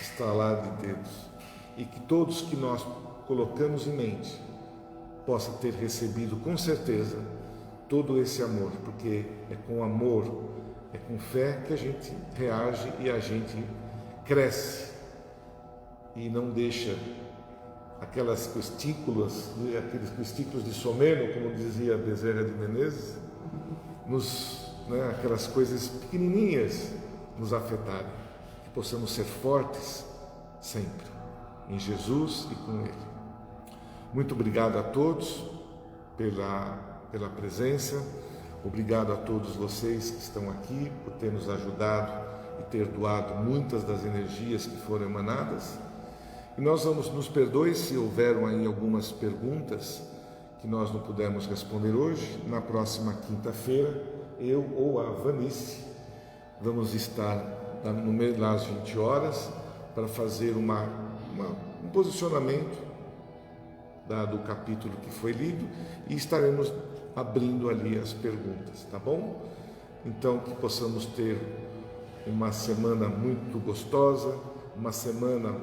estalar de dedos. E que todos que nós colocamos em mente possam ter recebido com certeza todo esse amor, porque é com amor, é com fé que a gente reage e a gente cresce e não deixa aqueles testículos de someno, como dizia Bezerra de Menezes, aquelas coisas pequenininhas nos afetarem, que possamos ser fortes sempre, em Jesus e com Ele. Muito obrigado a todos pela presença, obrigado a todos vocês que estão aqui por ter nos ajudado e ter doado muitas das energias que foram emanadas. E nós nos perdoe se houveram aí algumas perguntas que nós não pudemos responder hoje. Na próxima quinta-feira, eu ou a Vanice vamos estar no meio das 20 horas para fazer um posicionamento do capítulo que foi lido e estaremos abrindo ali as perguntas, tá bom? Então, que possamos ter uma semana muito gostosa, uma semana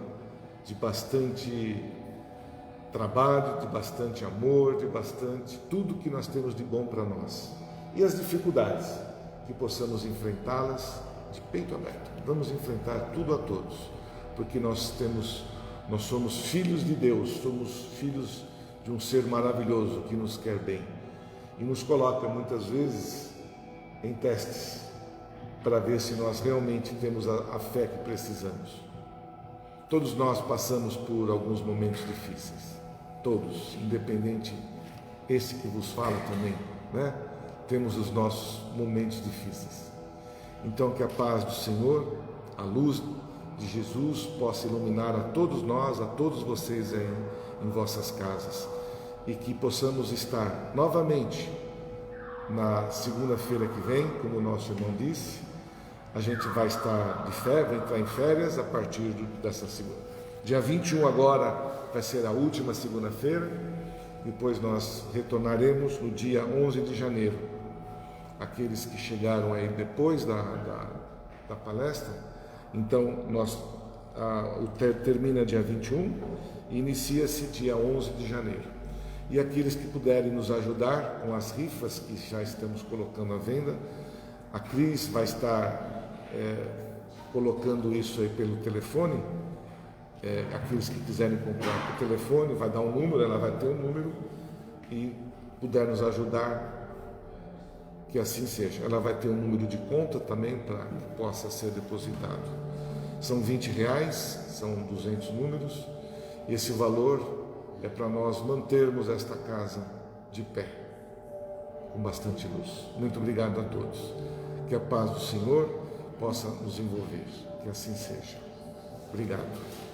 de bastante trabalho, de bastante amor, de bastante tudo que nós temos de bom para nós. E as dificuldades, que possamos enfrentá-las de peito aberto. Vamos enfrentar tudo a todos, porque nós somos filhos de Deus, somos filhos de um ser maravilhoso que nos quer bem e nos coloca muitas vezes em testes para ver se nós realmente temos a fé que precisamos. Todos nós passamos por alguns momentos difíceis, todos, independente, esse que vos fala também, né? Temos os nossos momentos difíceis. Então, que a paz do Senhor, a luz de Jesus possa iluminar a todos nós, a todos vocês aí em vossas casas, e que possamos estar novamente na segunda-feira que vem, como o nosso irmão disse. A gente vai estar vai entrar em férias a partir Dia 21 agora vai ser a última segunda-feira, depois nós retornaremos no dia 11 de janeiro. Aqueles que chegaram aí depois da palestra, então termina dia 21 e inicia-se dia 11 de janeiro. E aqueles que puderem nos ajudar com as rifas que já estamos colocando à venda, a Cris vai estar colocando isso aí pelo telefone. Aqueles que quiserem comprar por telefone, vai dar um número, ela vai ter um número, e puder nos ajudar, que assim seja. Ela vai ter um número de conta também para que possa ser depositado. São R$20, são 200 números, e esse valor é para nós mantermos esta casa de pé, com bastante luz. Muito obrigado a todos. Que a paz do Senhor possa nos envolver, que assim seja. Obrigado.